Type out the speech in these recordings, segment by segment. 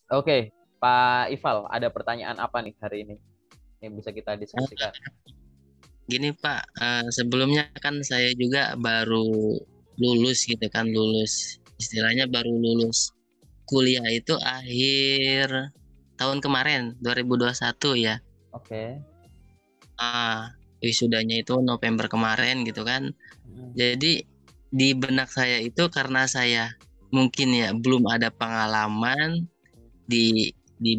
Oke, Pak Ival, ada pertanyaan apa nih hari ini yang bisa kita diskusikan? Gini Pak, sebelumnya kan saya juga baru lulus gitu kan, istilahnya baru lulus kuliah itu akhir tahun kemarin, 2021 ya. Oke. Wisudanya itu November kemarin gitu kan. Hmm. Jadi di benak saya itu karena saya mungkin ya belum ada pengalaman di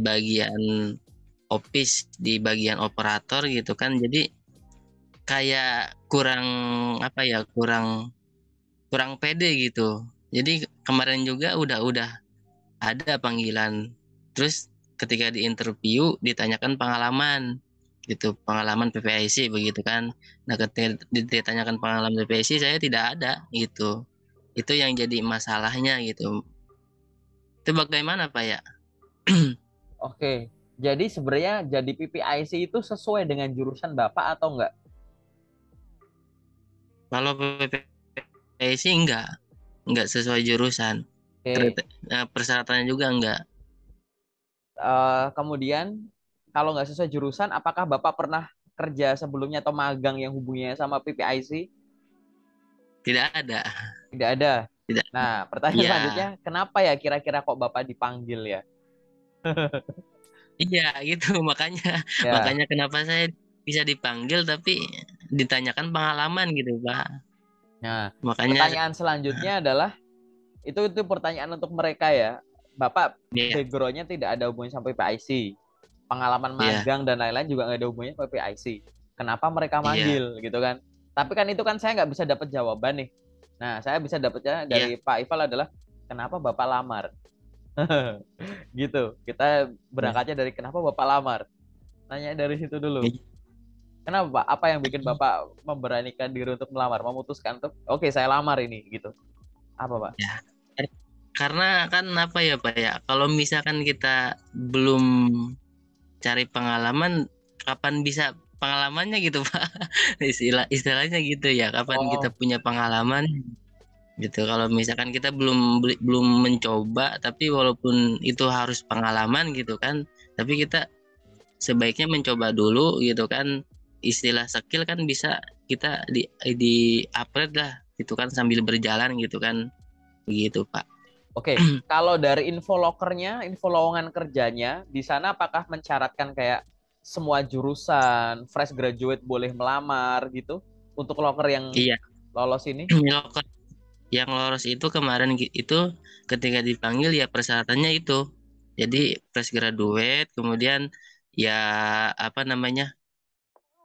bagian office, di bagian operator gitu kan. Jadi kayak kurang apa ya, kurang kurang pede gitu. Jadi kemarin juga udah ada panggilan. Terus ketika di interview ditanyakan pengalaman gitu, pengalaman PPIC begitu kan. Nah, ketika ditanyakan pengalaman PPIC saya tidak ada gitu. Itu yang jadi masalahnya gitu. Itu bagaimana Pak ya? Oke. Jadi sebenarnya jadi PPIC itu sesuai dengan jurusan Bapak atau enggak? Kalau PPIC enggak sesuai jurusan. Oke. Persyaratannya juga enggak. Kemudian kalau nggak sesuai jurusan, apakah Bapak pernah kerja sebelumnya atau magang yang hubungannya sama PPIC? Tidak ada. Tidak ada. Tidak. Nah, pertanyaan Ya, selanjutnya, kenapa ya kira-kira kok Bapak dipanggil ya? iya gitu makanya Ya. makanya kenapa saya bisa dipanggil tapi ditanyakan pengalaman gitu Pak. Nah, Makanya pertanyaan selanjutnya adalah itu pertanyaan untuk mereka ya. Bapak ya backgroundnya tidak ada hubungannya sama PPIC. Pengalaman ya magang dan lain-lain juga nggak ada hubungannya sama PPIC. Kenapa mereka iya manggil gitu kan? Tapi kan itu kan saya nggak bisa dapat jawaban nih. Nah, saya bisa dapatnya iya dari Pak Ival adalah kenapa Bapak lamar? Gitu. Kita iya berangkatnya dari kenapa Bapak lamar. Nanya dari situ dulu. iya. Kenapa Pak? Apa yang bikin Bapak memberanikan diri untuk melamar? Memutuskan untuk, oke saya lamar ini gitu. Apa Pak? Ya. Karena kan apa ya Pak ya, kalau misalkan kita belum cari pengalaman, kapan bisa pengalamannya gitu Pak. Istilahnya gitu ya, kapan kita Oh, punya pengalaman gitu. Kalau misalkan kita belum mencoba, tapi walaupun itu harus pengalaman gitu kan, tapi kita sebaiknya mencoba dulu gitu kan. Istilah skill kan bisa kita di upgrade lah gitu kan sambil berjalan gitu kan, begitu Pak. oke. Kalau dari info lokernya, info lowongan kerjanya, di sana apakah mensyaratkan kayak semua jurusan, fresh graduate boleh melamar gitu untuk loker yang Iya. lolos ini? Loker yang lolos itu kemarin itu ketika dipanggil ya persyaratannya itu jadi fresh graduate, kemudian ya apa namanya,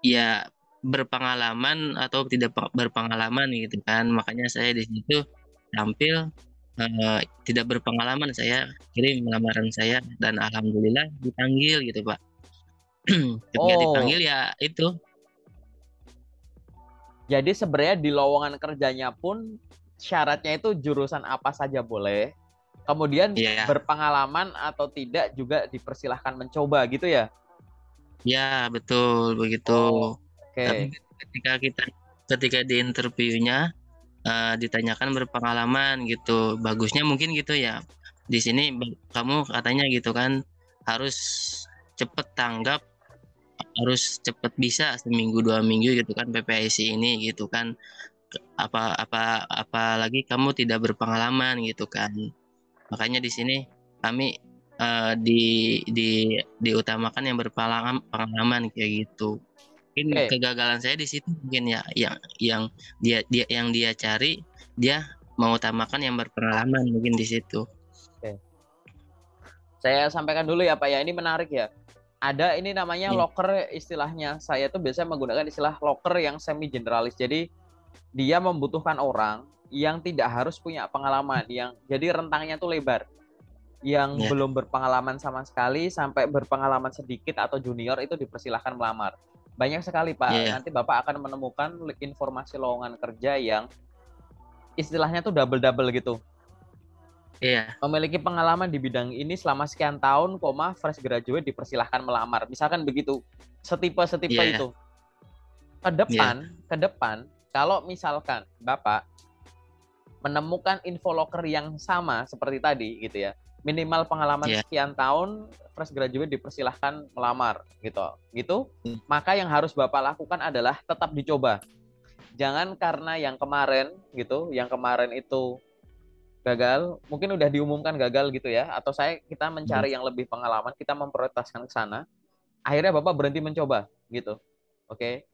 ya berpengalaman atau tidak berpengalaman gitu kan. Makanya saya di situ tampil tidak berpengalaman, saya kirim lamaran saya dan alhamdulillah dipanggil gitu Pak. Ketika dipanggil Oh, ya itu jadi sebenarnya di lowongan kerjanya pun syaratnya itu jurusan apa saja boleh. Kemudian ya berpengalaman atau tidak juga dipersilahkan mencoba gitu ya. ya betul begitu. Oh, Tapi oke. ketika di interviewnya ditanyakan berpengalaman gitu, bagusnya mungkin gitu ya. Di sini kamu katanya gitu kan harus cepet tanggap, harus cepet bisa seminggu 2 minggu gitu kan PPIC ini gitu kan. Apalagi kamu tidak berpengalaman gitu kan. Makanya di sini kami di diutamakan yang berpengalaman pengalaman kayak gitu. Mungkin Oke. kegagalan saya di situ mungkin ya, yang dia cari, dia mengutamakan yang berpengalaman mungkin di situ. Oke. Saya sampaikan dulu ya Pak ya, ini menarik ya. Ada ini namanya Iya, locker istilahnya. Saya tuh biasanya menggunakan istilah locker yang semi generalis. Jadi dia membutuhkan orang yang tidak harus punya pengalaman, yang jadi rentangnya tuh lebar. Yang iya, belum berpengalaman sama sekali sampai berpengalaman sedikit atau junior itu dipersilahkan melamar. Banyak sekali Pak, iya, nanti Bapak akan menemukan informasi lowongan kerja yang istilahnya tuh double-double gitu. iya, Memiliki pengalaman di bidang ini selama sekian tahun, fresh graduate dipersilahkan melamar. Misalkan begitu, setipe-setipe iya, itu. Ke iya, depan, kalau misalkan Bapak menemukan info loker yang sama seperti tadi gitu ya. Minimal pengalaman sekian tahun, fresh graduate dipersilahkan melamar gitu. Maka yang harus Bapak lakukan adalah tetap dicoba. Jangan karena yang kemarin itu gagal, mungkin udah diumumkan gagal gitu ya, atau kita mencari yang lebih pengalaman, kita memprioritaskan ke sana, akhirnya Bapak berhenti mencoba gitu. Oke.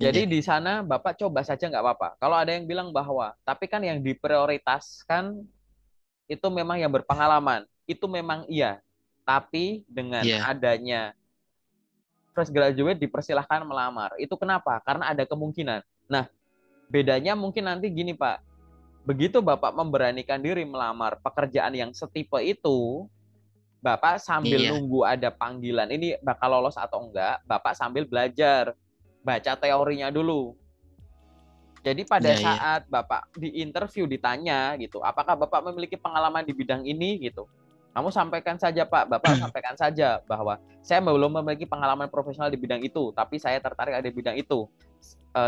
Jadi di sana Bapak coba saja nggak apa-apa. Kalau ada yang bilang bahwa, tapi kan yang diprioritaskan itu memang yang berpengalaman. Itu memang iya. Tapi dengan adanya fresh graduate dipersilahkan melamar. Itu kenapa? Karena ada kemungkinan. Nah, bedanya mungkin nanti gini Pak. Begitu Bapak memberanikan diri melamar pekerjaan yang setipe itu, Bapak sambil nunggu ada panggilan ini bakal lolos atau enggak, Bapak sambil belajar, baca teorinya dulu. Jadi pada saat Bapak di interview ditanya gitu, apakah Bapak memiliki pengalaman di bidang ini gitu, kamu sampaikan saja Pak, Bapak sampaikan saja bahwa saya belum memiliki pengalaman profesional di bidang itu, tapi saya tertarik ada di bidang itu.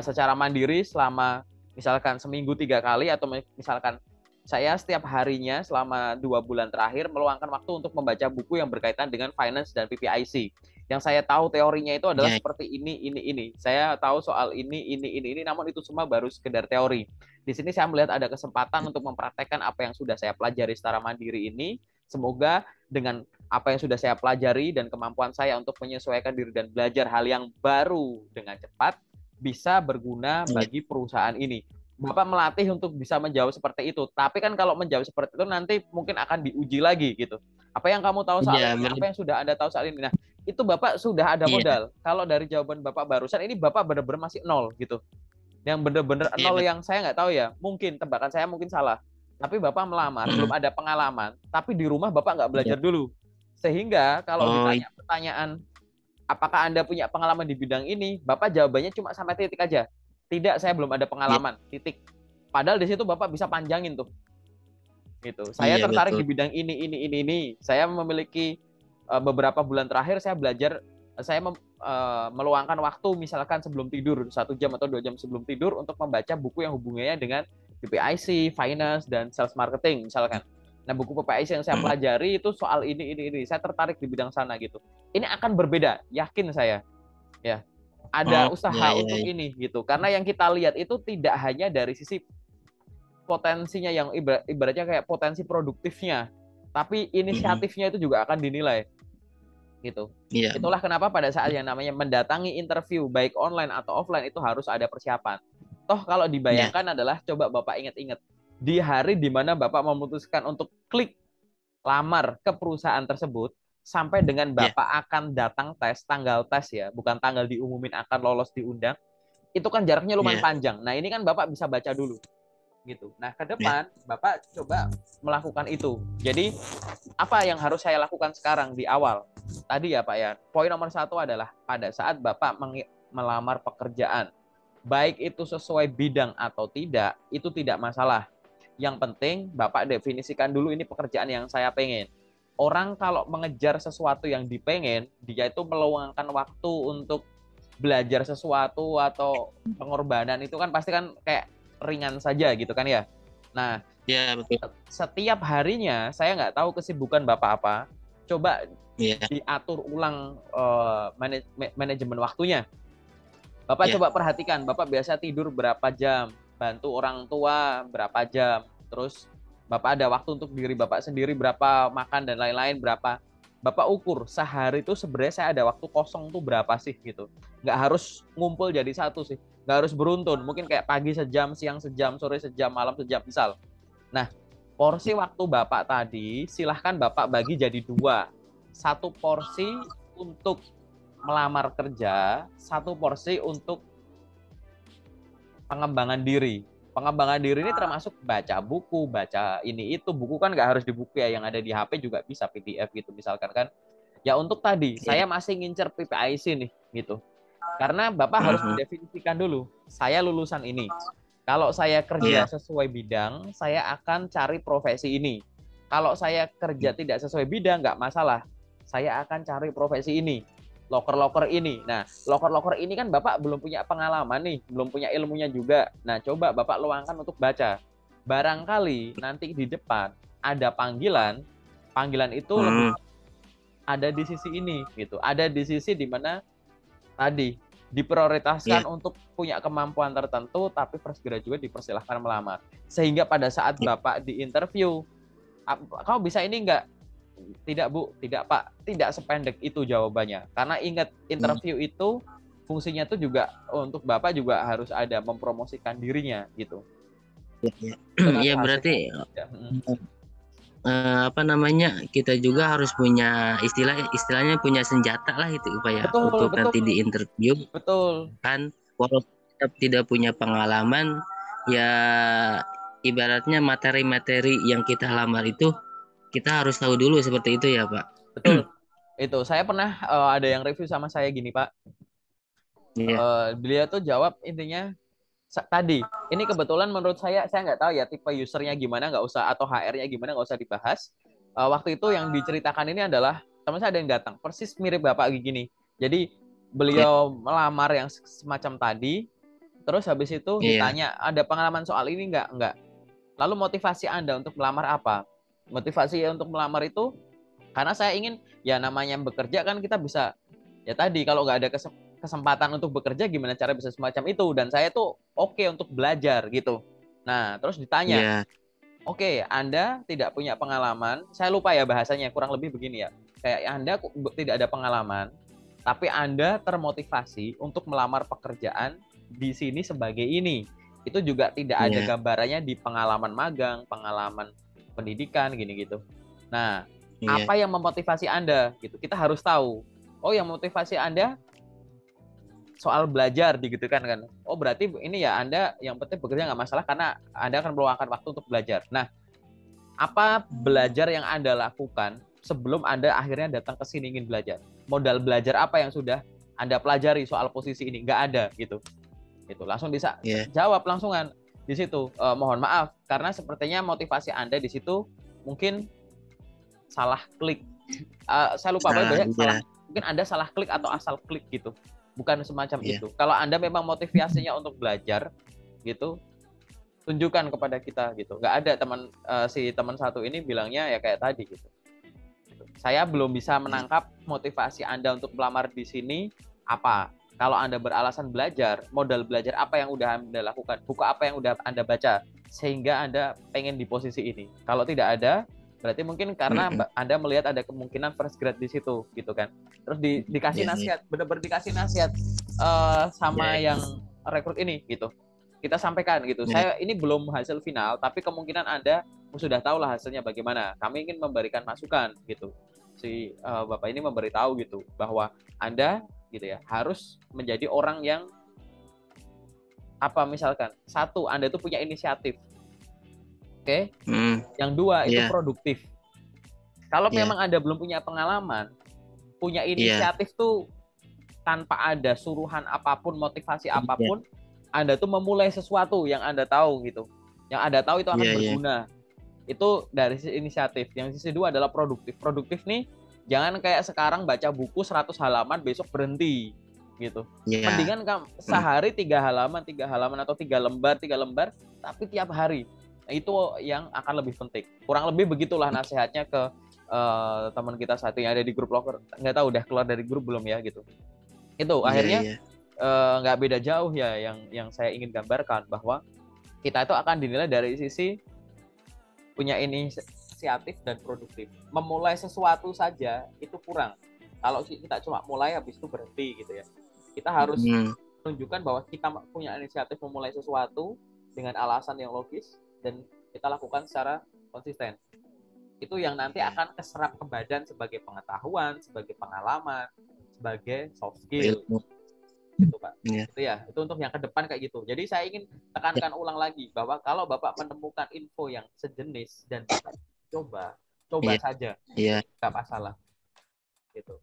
Secara mandiri selama misalkan seminggu 3 kali, atau misalkan saya setiap harinya selama 2 bulan terakhir meluangkan waktu untuk membaca buku yang berkaitan dengan finance dan PPIC. Yang saya tahu teorinya itu adalah seperti ini. Saya tahu soal ini, namun itu semua baru sekedar teori. Di sini saya melihat ada kesempatan untuk mempraktekkan apa yang sudah saya pelajari secara mandiri ini. Semoga dengan apa yang sudah saya pelajari dan kemampuan saya untuk menyesuaikan diri dan belajar hal yang baru dengan cepat, bisa berguna bagi perusahaan ini. Bapak melatih untuk bisa menjawab seperti itu. Tapi kan kalau menjawab seperti itu nanti mungkin akan diuji lagi gitu. Apa yang kamu tahu soal ini? Apa yang sudah Anda tahu soal ini? Nah, itu Bapak sudah ada modal. Kalau dari jawaban Bapak barusan ini Bapak benar-benar masih nol gitu. Yang benar-benar nol yang saya nggak tahu ya. Mungkin tebakan saya mungkin salah. Tapi Bapak melamar, belum ada pengalaman. Tapi di rumah Bapak nggak belajar dulu. Sehingga kalau ditanya pertanyaan, apakah Anda punya pengalaman di bidang ini? Bapak jawabannya cuma sampai titik aja. Tidak, saya belum ada pengalaman. Titik. Padahal di situ Bapak bisa panjangin tuh. Gitu. Saya tertarik di bidang ini. Saya memiliki beberapa bulan terakhir saya belajar, saya meluangkan waktu misalkan sebelum tidur 1 jam atau 2 jam sebelum tidur untuk membaca buku yang hubungannya dengan PPIC, finance, dan sales marketing misalkan. Nah, buku PPIC yang saya pelajari itu soal ini. Saya tertarik di bidang sana gitu. Ini akan berbeda, yakin saya. Ya. Ada usaha untuk ini gitu. Karena yang kita lihat itu tidak hanya dari sisi potensinya yang ibaratnya kayak potensi produktifnya, tapi inisiatifnya itu juga akan dinilai. Gitu. Itulah kenapa pada saat yang namanya mendatangi interview baik online atau offline itu harus ada persiapan. Toh kalau dibayangkan adalah coba Bapak ingat-ingat di hari di mana Bapak memutuskan untuk klik lamar ke perusahaan tersebut sampai dengan Bapak akan datang tes, tanggal tes ya, bukan tanggal diumumin akan lolos diundang. Itu kan jaraknya lumayan panjang. Nah, ini kan Bapak bisa baca dulu. Gitu. Nah, ke depan Bapak coba melakukan itu. Jadi, apa yang harus saya lakukan sekarang di awal? Tadi ya Pak ya, poin nomor 1 adalah pada saat Bapak melamar pekerjaan, baik itu sesuai bidang atau tidak, itu tidak masalah. Yang penting Bapak definisikan dulu ini pekerjaan yang saya pengen. Orang kalau mengejar sesuatu yang dipengen, dia itu meluangkan waktu untuk belajar sesuatu atau pengorbanan itu kan pasti kan kayak ringan saja gitu kan ya. Nah, betul. Setiap harinya saya nggak tahu kesibukan Bapak apa, coba diatur ulang manajemen waktunya. Bapak coba perhatikan, Bapak biasa tidur berapa jam, bantu orang tua berapa jam, terus Bapak ada waktu untuk diri Bapak sendiri berapa, makan dan lain-lain berapa. Bapak ukur sehari itu sebenarnya saya ada waktu kosong tuh berapa sih gitu. Nggak harus ngumpul jadi satu sih, nggak harus beruntun. Mungkin kayak pagi sejam, siang sejam, sore sejam, malam sejam misal. Nah, porsi waktu Bapak tadi silahkan Bapak bagi jadi 2. 1 porsi untuk melamar kerja, 1 porsi untuk pengembangan diri. Pengembangan diri ini termasuk baca buku, baca ini itu. Buku kan nggak harus di buku ya, yang ada di HP juga bisa PDF gitu misalkan kan. Ya untuk tadi, saya masih ngincer PPIC nih gitu. Karena Bapak harus mendefinisikan dulu, saya lulusan ini. Kalau saya kerja sesuai bidang, saya akan cari profesi ini. Kalau saya kerja tidak sesuai bidang, nggak masalah. Saya akan cari profesi ini. Loker-loker ini. Nah, loker-loker ini kan Bapak belum punya pengalaman nih, belum punya ilmunya juga. Nah, coba Bapak luangkan untuk baca. barangkali nanti di depan ada panggilan itu lebih ada di sisi ini gitu, ada di sisi dimana tadi diprioritaskan untuk punya kemampuan tertentu, tapi fresh graduate dipersilahkan melamar. Sehingga pada saat Bapak di interview, kamu bisa ini enggak? Tidak Bu, tidak Pak, tidak sependek itu jawabannya. Karena ingat, interview itu fungsinya tuh juga untuk Bapak juga harus ada mempromosikan dirinya gitu. Iya berarti apa namanya, kita juga harus punya istilahnya punya senjata lah itu Pak ya, untuk nanti di interview. Betul. Kan walaupun kita tidak punya pengalaman, ya ibaratnya materi-materi yang kita lamar itu kita harus tahu dulu, seperti itu ya Pak. Betul. Itu saya pernah ada yang review sama saya gini Pak. Beliau tuh jawab intinya tadi, ini kebetulan menurut saya nggak tahu ya tipe usernya gimana, nggak usah, atau HR-nya gimana, nggak usah dibahas. Waktu itu yang diceritakan ini adalah teman saya ada yang datang persis mirip Bapak gini. Jadi beliau melamar yang semacam tadi, terus habis itu ditanya ada pengalaman soal ini nggak. Lalu motivasi Anda untuk melamar apa? Motivasi untuk melamar itu karena saya ingin, ya namanya bekerja kan kita bisa, ya tadi kalau nggak ada kesempatan untuk bekerja gimana cara bisa semacam itu, dan saya tuh oke untuk belajar gitu. Nah terus ditanya, oke, Anda tidak punya pengalaman, saya lupa ya bahasanya, kurang lebih begini ya, kayak Anda tidak ada pengalaman tapi Anda termotivasi untuk melamar pekerjaan di sini sebagai ini, itu juga tidak ada gambarannya di pengalaman magang, pengalaman pendidikan gini gitu. Nah apa yang memotivasi Anda gitu, kita harus tahu. Oh yang motivasi Anda soal belajar gitu kan. Oh berarti ini ya Anda yang penting bekerja nggak masalah karena Anda akan meluangkan waktu untuk belajar. Nah, apa belajar yang Anda lakukan sebelum Anda akhirnya datang ke sini ingin belajar? Modal belajar apa yang sudah Anda pelajari soal posisi ini? Nggak ada gitu. Itu langsung bisa jawab langsungan di situ. Mohon maaf karena sepertinya motivasi Anda di situ mungkin salah klik. Saya lupa banyak salah. Mungkin Anda salah klik atau asal klik gitu. Bukan semacam itu. Kalau Anda memang motivasinya untuk belajar gitu, tunjukkan kepada kita gitu. Nggak ada si teman satu ini bilangnya ya kayak tadi gitu. Saya belum bisa menangkap motivasi Anda untuk melamar di sini apa. Kalau Anda beralasan belajar, modal belajar apa yang udah Anda lakukan, buku apa yang udah Anda baca sehingga Anda pengen di posisi ini. Kalau tidak ada, berarti mungkin karena Anda melihat ada kemungkinan fresh grad di situ gitu kan. Terus dikasih nasihat, benar-benar dikasih nasihat sama yang rekrut ini gitu. Kita sampaikan gitu. Saya ini belum hasil final, tapi kemungkinan Anda sudah tahu lah hasilnya bagaimana. Kami ingin memberikan masukan gitu. Si Bapak ini memberitahu gitu bahwa Anda gitu ya harus menjadi orang yang apa, misalkan satu, Anda itu punya inisiatif. Oke. Yang dua itu produktif. Kalau memang Anda belum punya pengalaman, punya inisiatif tuh tanpa ada suruhan apapun, motivasi apapun, Anda tuh memulai sesuatu yang Anda tahu gitu. Yang Anda tahu itu akan berguna. Itu dari sisi inisiatif. Yang sisi dua adalah produktif. Produktif nih jangan kayak sekarang baca buku 100 halaman besok berhenti gitu. Mendingan sehari 3 halaman atau 3 lembar tapi tiap hari. Nah, itu yang akan lebih penting. Kurang lebih begitulah nasihatnya ke teman kita satu yang ada di grup locker. Nggak tahu udah keluar dari grup belum ya gitu. Itu akhirnya nggak beda jauh ya yang saya ingin gambarkan, bahwa kita itu akan dinilai dari sisi punya inisiatif dan produktif. Memulai sesuatu saja itu kurang. Kalau kita cuma mulai habis itu berhenti gitu ya. Kita harus menunjukkan bahwa kita punya inisiatif memulai sesuatu dengan alasan yang logis dan kita lakukan secara konsisten. Itu yang nanti akan keserap ke badan sebagai pengetahuan, sebagai pengalaman, sebagai soft skill. Gitu Pak. Itu ya, itu untuk yang ke depan kayak gitu. Jadi saya ingin tekankan ulang lagi bahwa kalau Bapak menemukan info yang sejenis dan Bapak coba saja. Nggak masalah. Gitu.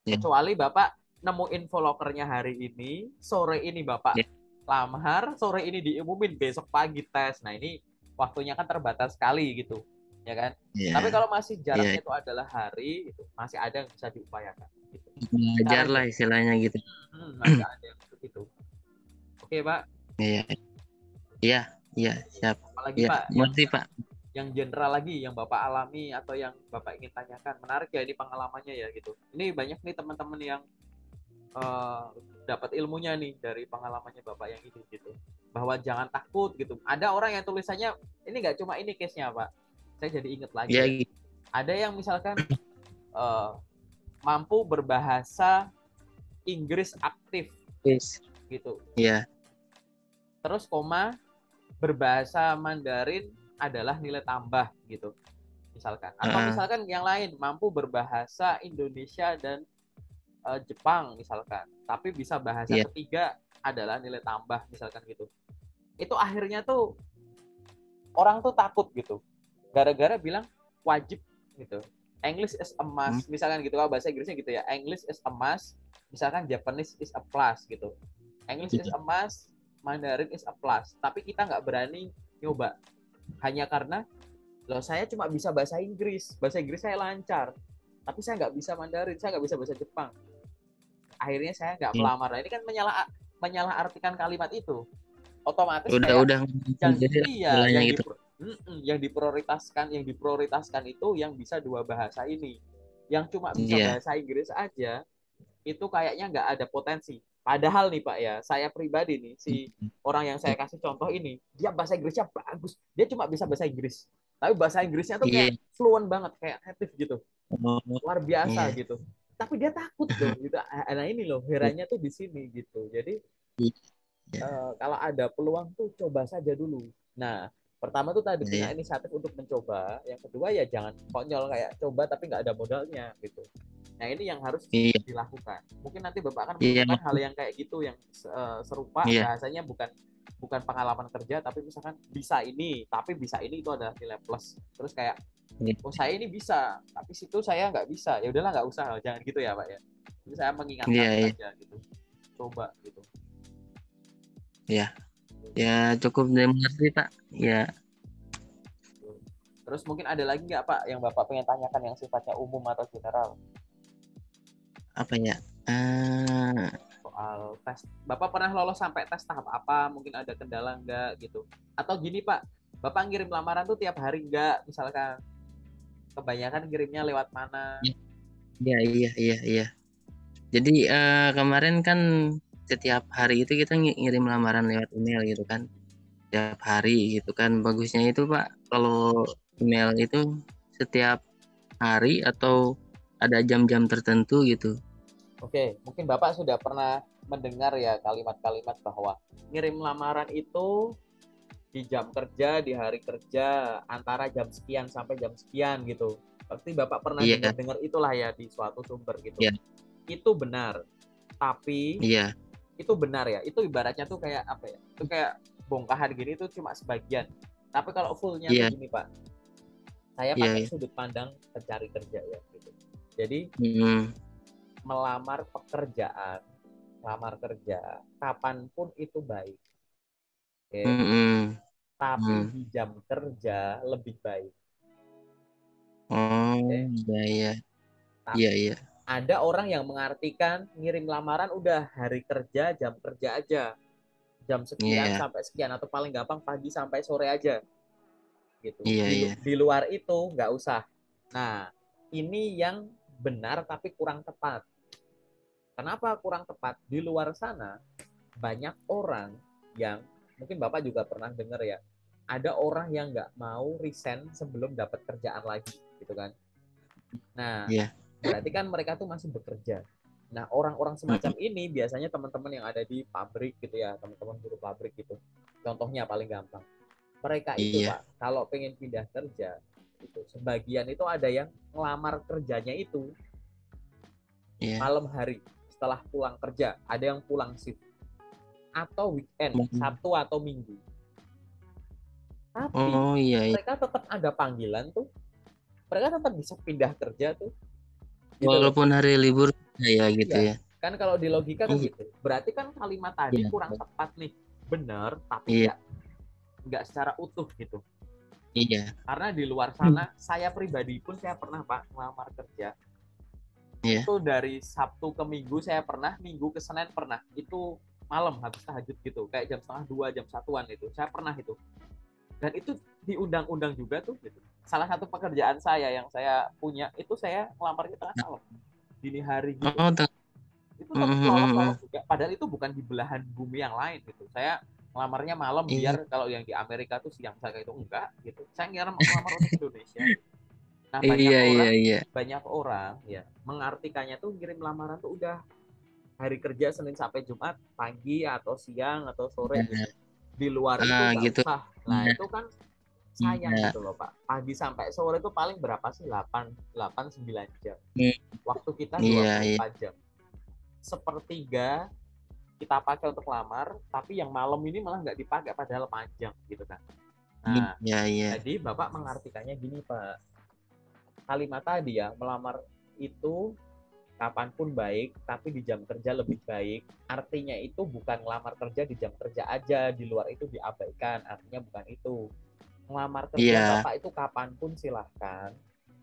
Kecuali Bapak nemu info lokernya hari ini, sore ini Bapak lamar, sore ini diumumin, besok pagi tes. Nah, ini waktunya kan terbatas sekali gitu. Ya kan? Tapi kalau masih jaraknya itu adalah hari, itu masih ada yang bisa diupayakan gitu. Belajar lah istilahnya gitu. Masih ada yang gitu. Oke, Pak. Iya, siap. Apalagi Ya, Pak, ngerti Pak. yang general lagi yang Bapak alami atau yang Bapak ingin tanyakan. Menarik ya ini pengalamannya ya gitu. Ini banyak nih teman-teman yang eh, dapat ilmunya nih dari pengalamannya Bapak yang ini gitu. Bahwa jangan takut gitu. Ada orang yang tulisannya ini nggak cuma ini case-nya Pak. Saya jadi inget lagi Ya, ya. Ada yang misalkan eh, mampu berbahasa Inggris aktif guys. gitu. Ya. Terus koma berbahasa Mandarin adalah nilai tambah gitu. Misalkan. Atau Heeh. misalkan yang lain mampu berbahasa Indonesia dan Jepang misalkan. Tapi bisa bahasa Ya. ketiga adalah nilai tambah misalkan gitu. Itu akhirnya tuh orang tuh takut gitu. Gara-gara bilang wajib gitu. English is a Hmm. must misalkan gitu. Kalau bahasa Inggrisnya gitu ya. English is a must, misalkan Japanese is a plus gitu. English is a must, Mandarin is a plus. Tapi kita nggak berani nyoba. Hanya karena loh saya cuma bisa bahasa Inggris. Bahasa Inggris saya lancar. Tapi saya nggak bisa Mandarin, saya nggak bisa bahasa Jepang. Akhirnya saya nggak Ya. melamar. Nah, ini kan menyalahartikan kalimat itu. Otomatis Udah kayak udah yang jadi iya istilahnya gitu. yang diprioritaskan itu yang bisa dua bahasa ini. Yang cuma bisa Iya. bahasa Inggris aja itu kayaknya nggak ada potensi. Padahal nih Pak ya, saya pribadi nih, si orang yang saya kasih contoh ini, dia bahasa Inggrisnya bagus. Dia cuma bisa bahasa Inggris. Tapi bahasa Inggrisnya tuh kayak Iya. fluent banget, kayak native gitu. Oh, Luar biasa iya. gitu. Tapi dia takut dong gitu. Nah ini loh, herannya tuh di sini gitu. Jadi Iya. kalau ada peluang tuh coba saja dulu. Nah, pertama tuh tadi punya Iya. inisiatif untuk mencoba. Yang kedua ya jangan konyol kayak coba tapi nggak ada modalnya gitu. Nah ini yang harus Iya. dilakukan. Mungkin nanti Bapak akan Iya. menemukan hal yang kayak gitu yang serupa Iya. bahasanya bukan bukan pengalaman kerja tapi misalkan bisa ini tapi bisa ini itu adalah nilai plus. Terus kayak Iya. oh saya ini bisa tapi situ saya nggak bisa, ya udahlah nggak usah, jangan gitu ya Pak ya. Jadi saya mengingatkan Iya. Iya. saja gitu, coba gitu. Iya. Ya cukup mengerti Pak. Ya, Terus mungkin ada lagi nggak Pak yang Bapak pengen tanyakan yang sifatnya umum atau general apa ya? Eh, soal tes? Bapak pernah lolos sampai tes tahap apa? Mungkin ada kendala nggak gitu? Atau gini Pak, Bapak ngirim lamaran tuh tiap hari nggak? Misalkan kebanyakan ngirimnya lewat mana? iya, iya, iya, iya. Jadi kemarin kan setiap hari itu kita ngirim lamaran lewat email gitu kan. Setiap hari gitu kan. Bagusnya itu Pak, kalau email itu setiap hari atau ada jam-jam tertentu gitu. Oke, mungkin Bapak sudah pernah mendengar ya kalimat-kalimat bahwa ngirim lamaran itu di jam kerja, di hari kerja, antara jam sekian sampai jam sekian gitu. Pasti Bapak pernah Iya, dengar-dengar itulah ya di suatu sumber gitu. iya, Itu benar. Tapi iya, itu benar ya. Itu ibaratnya tuh kayak apa ya? Itu kayak bongkahan gini tuh cuma sebagian. Tapi kalau fullnya tuh iya, gini Pak, saya iya, pakai iya. sudut pandang pencari kerja ya gitu. Jadi Hmm, melamar pekerjaan, lamar kerja, kapanpun itu baik. Oke. hmm, Tapi hmm. di jam kerja lebih baik. Oh, Oke. iya, iya, Tapi iya, iya, ada orang yang mengartikan ngirim lamaran udah hari kerja, jam kerja aja. Jam sekian iya, sampai sekian atau paling gampang pagi sampai sore aja gitu. iya, iya. Di luar itu nggak usah. Nah, ini yang benar tapi kurang tepat. Kenapa kurang tepat? Di luar sana banyak orang yang mungkin Bapak juga pernah dengar ya. Ada orang yang nggak mau resign sebelum dapat kerjaan lagi, gitu kan? Nah, Iya. berarti kan mereka tuh masih bekerja. Nah, orang-orang semacam Hmm, ini biasanya teman-teman yang ada di pabrik gitu ya, teman-teman buruh pabrik gitu. Contohnya paling gampang. Mereka itu, iya, Pak, kalau pengen pindah kerja, itu sebagian itu ada yang ngelamar kerjanya itu iya. malam hari setelah pulang kerja, ada yang pulang shift atau weekend, Hmm. Sabtu atau Minggu. Tapi Oh, iya, iya. mereka tetap ada panggilan tuh, mereka tetap bisa pindah kerja tuh, gitu loh. Walaupun hari libur ya gitu Iya, ya. kan kalau di logika kan Iya, gitu. Berarti kan kalimat tadi iya, kurang tepat nih. Benar, tapi iya, nggak secara utuh gitu. iya, Karena di luar sana, saya pribadi pun saya pernah Pak ngelamar kerja. iya. Itu dari Sabtu ke Minggu saya pernah, Minggu ke Senin pernah. Itu malam habis tahajud gitu, kayak jam setengah dua, jam satuan itu. Saya pernah itu. Dan itu diundang-undang juga tuh gitu. Salah satu pekerjaan saya yang saya punya itu saya ngelamarnya tengah malam, dini hari gitu. Oh, Itu tetap lolos-lolos juga. Padahal itu bukan di belahan bumi yang lain gitu. Saya ngelamarnya malam iya, biar kalau yang di Amerika tuh siang, saya itu enggak gitu. Saya ngelamar untuk Indonesia. Nah, iya, iya, iya. banyak orang ya mengartikannya tuh ngirim lamaran tuh udah hari kerja Senin sampai Jumat pagi atau siang atau sore Nah, gitu. Di luar itu nggak gitu. usah. Nah, Nah, itu kan sayang iya. gitu loh, Pak. Pagi sampai sore itu paling berapa sih? 8 9 jam. Hmm, Waktu kita iya, iya. 24 jam. Sepertiga kita pakai untuk lamar, tapi yang malam ini malah nggak dipakai padahal panjang gitu kan. Nah, Iya, iya. jadi Bapak mengartikannya gini, Pak. Kalimat tadi ya, melamar itu kapanpun baik, tapi di jam kerja lebih baik. Artinya itu bukan ngelamar kerja di jam kerja aja, di luar itu diabaikan. Artinya bukan itu. Ngelamar kerja Iya. Bapak itu kapanpun silahkan,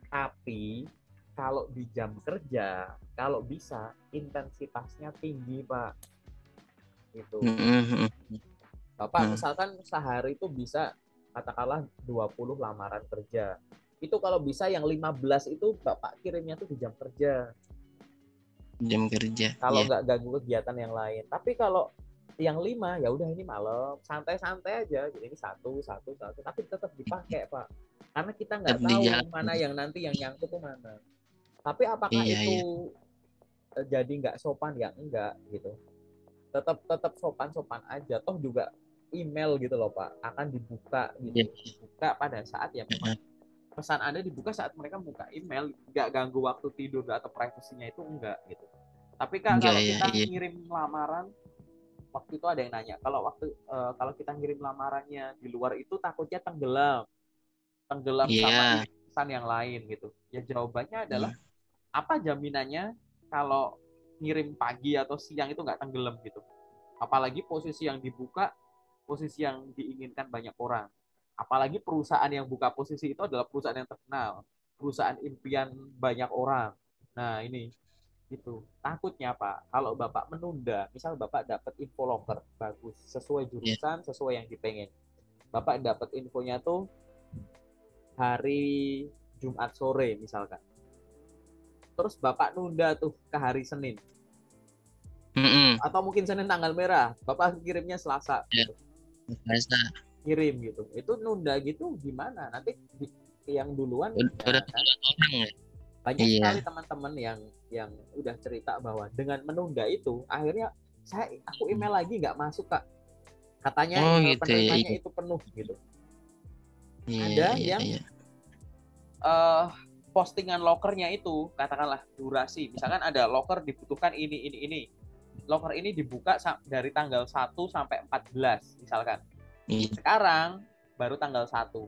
tapi kalau di jam kerja, kalau bisa intensitasnya tinggi, Pak. Gitu. Mm-mm. Bapak Nah, misalkan sehari itu bisa katakanlah 20 lamaran kerja. Itu kalau bisa yang 15 itu Bapak kirimnya tuh di jam kerja. jam kerja. Kalau Iya. nggak ganggu kegiatan yang lain. Tapi kalau yang 5 ya udah ini malam, santai-santai aja. Jadi ini satu, tapi tetap dipakai, Pak. Karena kita Tetap nggak di tahu jalan. mana yang nanti yang nyangkut ke mana. Tapi apakah Iya, iya. itu jadi nggak sopan ya enggak gitu. Tetap sopan-sopan aja. Toh juga email gitu loh, Pak, akan dibuka Iya. gitu. Dibuka pada saat ya memang Heeh. pesan Anda dibuka saat mereka buka email, nggak ganggu waktu tidur atau privasinya itu enggak gitu. Tapi Kak, Enggak kalau ya, kita iya. ngirim lamaran, waktu itu ada yang nanya, kalau kita ngirim lamarannya di luar itu takutnya tenggelam, tenggelam sama Iya. irisan yang lain gitu. Ya jawabannya adalah Hmm. apa jaminannya kalau ngirim pagi atau siang itu nggak tenggelam gitu. Apalagi posisi yang dibuka, posisi yang diinginkan banyak orang. Apalagi perusahaan yang buka posisi itu adalah perusahaan yang terkenal, perusahaan impian banyak orang. Nah, ini itu takutnya Pak, kalau Bapak menunda, misal Bapak dapat info loker bagus, sesuai Iya. jurusan, sesuai yang dipengen. Bapak dapat infonya tuh hari Jumat sore misalkan. Terus Bapak nunda tuh ke hari Senin. Mm-mm. Atau mungkin Senin tanggal merah, Bapak kirimnya Selasa Ya, gitu. biasa. Kirim gitu. Itu nunda gitu gimana? Nanti yang duluan Udah ya kan. kebetulan orang ya. Banyak Iya. sekali teman-teman yang udah cerita bahwa dengan menunda itu akhirnya aku email lagi nggak masuk, Kak. Katanya Oh email gitu ya. penerimanya Iya. itu penuh gitu. Iya, Ada iya, yang iya. uh, postingan lokernya itu katakanlah durasi. Misalkan ada loker dibutuhkan ini. Loker ini dibuka dari tanggal 1 sampai 14 misalkan. Iya. Sekarang baru tanggal 1.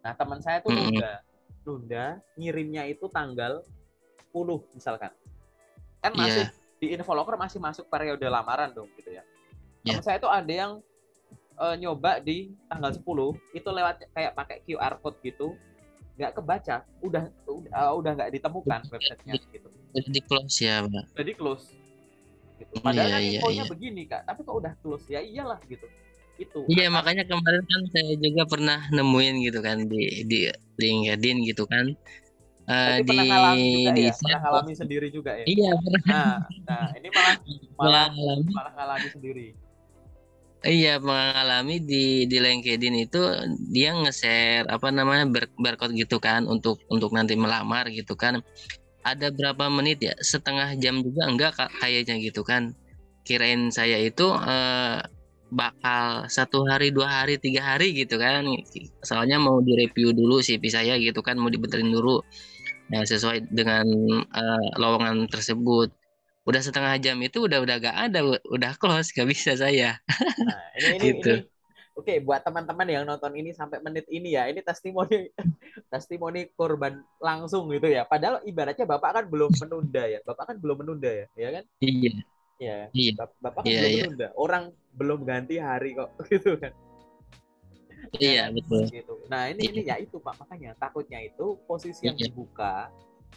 Nah, teman saya tuh Mm-mm. nunda ngirimnya itu tanggal 10 misalkan. Kan masih Iya. di Infolocker masih masuk periode lamaran dong gitu ya. Iya. Teman saya tuh ada yang nyoba di tanggal 10 itu lewat kayak pakai QR code gitu, nggak kebaca, udah nggak ditemukan websitenya gitu. Udah di close ya, Mbak. Jadi close gitu. Padahal Iya, kan iya, infonya iya. begini, Kak, tapi kok udah close ya iyalah gitu. Itu Iya, atas. makanya kemarin kan saya juga pernah nemuin gitu kan di LinkedIn gitu kan. Berarti Di pernah ngalamin juga di ya, pernah share ngalamin sendiri juga ya. iya, pernah Nah, ini malah pernah malah ngalami. malah ngalami sendiri. Iya, mengalami di LinkedIn itu dia nge-share apa namanya barcode gitu kan untuk nanti melamar gitu kan. Ada berapa menit ya? Setengah jam juga enggak kayaknya gitu kan. Kirain saya itu bakal 1 hari, 2 hari, 3 hari gitu kan. Soalnya mau direview dulu CV saya gitu kan, mau dibenerin dulu. Nah, sesuai dengan lowongan tersebut. Udah setengah jam itu udah gak ada, udah close, gak bisa saya Nah, ini gitu. oke, buat teman-teman yang nonton ini sampai menit ini ya, ini testimoni testimoni korban langsung gitu ya. Padahal ibaratnya Bapak kan belum menunda ya. Bapak kan belum menunda ya kan? Iya, Ya, iya, Bapak kan iya, belum iya, menunda. Orang belum ganti hari kok gitu kan. Ya iya kan? betul. Gitu. Nah, ini Iya, ya itu Pak, makanya takutnya itu posisi yang iya, dibuka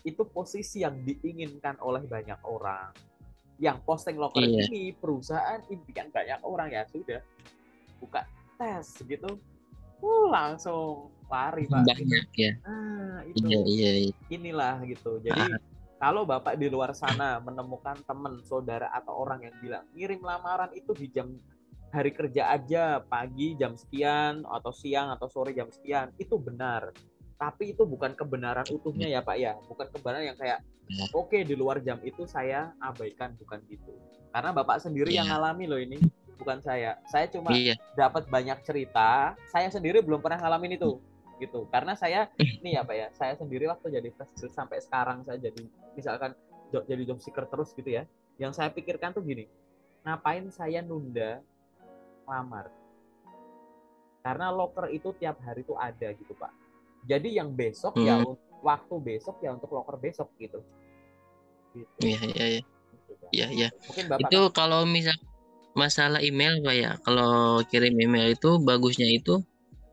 itu posisi yang diinginkan oleh banyak orang. Yang posting loker iya, ini perusahaan impian banyak orang ya sudah buka tes gitu. langsung lari Pak gitu. banyak ya. Nah Iya, itu iya, iya. inilah gitu. Jadi Ah, kalau Bapak di luar sana menemukan teman, saudara atau orang yang bilang ngirim lamaran itu di jam hari kerja aja, pagi jam sekian atau siang atau sore jam sekian, itu benar. Tapi itu bukan kebenaran utuhnya ya Pak ya, bukan kebenaran yang kayak ya, oke di luar jam itu saya abaikan, bukan gitu. Karena Bapak sendiri yang ya, ngalami loh ini, bukan saya. Saya cuma iya. dapat banyak cerita, saya sendiri belum pernah ngalamin itu gitu. Karena saya nih ya Pak ya, saya sendiri waktu jadi fresh grade sampai sekarang saya jadi misalkan jadi job seeker terus gitu ya. Yang saya pikirkan tuh gini, ngapain saya nunda lamar? Karena loker itu tiap hari tuh ada gitu Pak. Jadi yang besok ya Hmm, waktu besok ya untuk loker besok gitu. Gitu. iya, iya, iya. Gitu, Pak. Iya, iya. Mungkin Bapak Itu kan kalau misal masalah email Pak ya, kalau kirim email itu bagusnya itu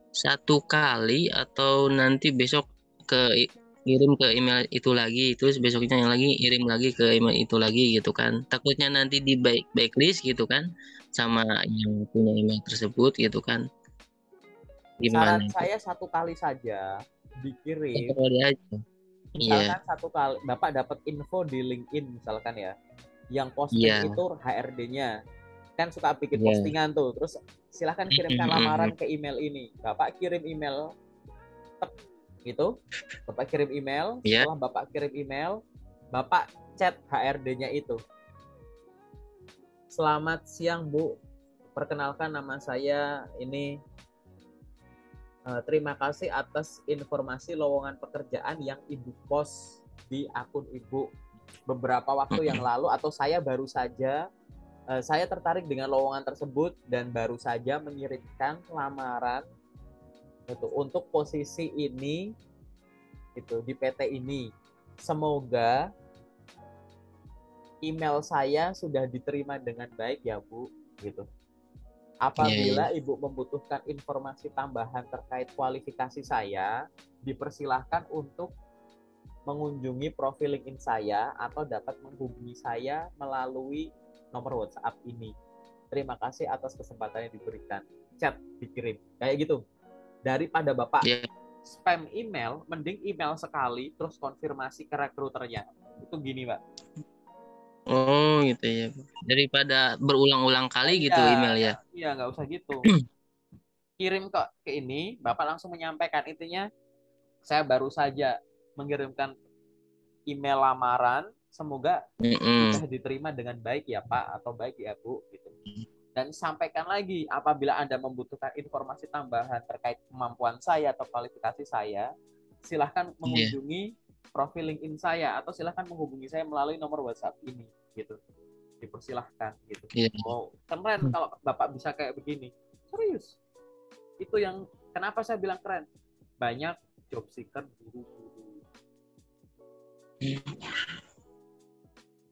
satu kali atau nanti besok ke kirim ke email itu lagi, terus besoknya yang lagi kirim lagi ke email itu lagi gitu kan. Takutnya nanti di backlist gitu kan sama yang punya email tersebut gitu kan. Gimana saran itu? saya satu kali saja Satu dikirim. kali aja. Iya, Misalkan satu kali Bapak dapat info di LinkedIn misalkan ya, yang posting iya, itu HRD-nya kan suka bikin iya. postingan tuh, terus silahkan kirimkan lamaran ke email ini. Bapak kirim email gitu, Bapak kirim email, Iya. setelah Bapak kirim email, Bapak chat HRD-nya itu. Selamat siang Bu, perkenalkan nama saya ini. Terima kasih atas informasi lowongan pekerjaan yang Ibu post di akun Ibu beberapa waktu yang lalu atau saya baru saja saya tertarik dengan lowongan tersebut dan baru saja mengirimkan lamaran itu untuk posisi ini itu di PT ini. Semoga email saya sudah diterima dengan baik ya Bu gitu. Iya, iya. Apabila Ibu membutuhkan informasi tambahan terkait kualifikasi saya, dipersilahkan untuk mengunjungi profil LinkedIn saya atau dapat menghubungi saya melalui nomor WhatsApp ini. Terima kasih atas kesempatan yang diberikan. Chat dikirim. Kayak gitu. Daripada Bapak Iya. spam email, mending email sekali terus konfirmasi ke rekruternya. Itu gini, Pak. Oh, gitu ya. Daripada berulang-ulang kali Iya, gitu email ya. iya nggak usah gitu. Kirim ke ini, Bapak langsung menyampaikan intinya saya baru saja mengirimkan email lamaran, semoga Mm-mm. sudah diterima dengan baik ya Pak atau baik ya Bu gitu. Dan sampaikan lagi apabila Anda membutuhkan informasi tambahan terkait kemampuan saya atau kualifikasi saya, silahkan Iya, mengunjungi profil LinkedIn saya atau silahkan menghubungi saya melalui nomor WhatsApp ini gitu. Dipersilahkan gitu. iya. Oh, keren kalau Bapak bisa kayak begini. Serius. Itu yang kenapa saya bilang keren. Banyak job seeker buru-buru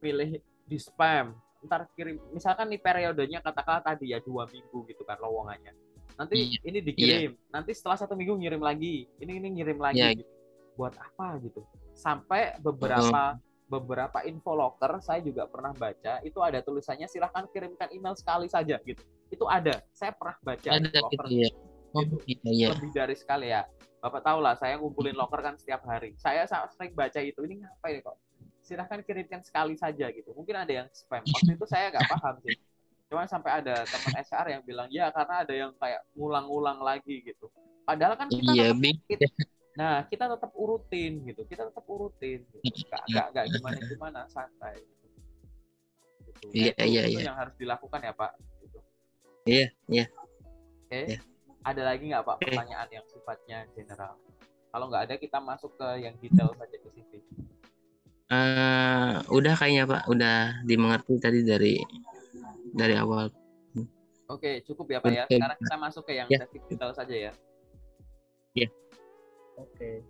pilih di spam, ntar kirim misalkan nih periodenya katakanlah tadi ya 2 minggu gitu kan lowongannya, nanti Iya, ini iya, dikirim, nanti setelah 1 minggu ngirim lagi, ini ngirim iya. lagi gitu. Buat apa gitu, sampai Oh, beberapa beberapa info locker saya juga pernah baca itu ada tulisannya silahkan kirimkan email sekali saja gitu. Itu ada, saya pernah baca ada info gitu locker ya. Oh, gitu. iya, iya. Lebih dari sekali ya, Bapak tahu lah saya ngumpulin locker kan setiap hari, saya sering baca itu, ini ngapain kok, silahkan kirimkan sekali saja gitu. Mungkin ada yang spam. Waktu itu saya nggak paham sih. Cuma sampai ada teman HR yang bilang, ya karena ada yang kayak ngulang-ngulang lagi gitu. Padahal kan kita Iya, tetap, Bing. nah kita tetap urutin gitu. Kita tetap urutin gitu. Nggak gimana-gimana, santai. Gitu. Nah Iya, iya, itu iya. yang harus dilakukan ya Pak. Gitu. Iya, iya, Oke. iya. Ada lagi nggak Pak Oke. pertanyaan yang sifatnya general? Kalau nggak ada kita masuk ke yang detail saja ke CV. Udah kayaknya Pak, udah dimengerti tadi dari awal. Oke, cukup ya Pak ya. Udah, Sekarang kita masuk ke yang ya, basic detail saja ya. ya. Oke.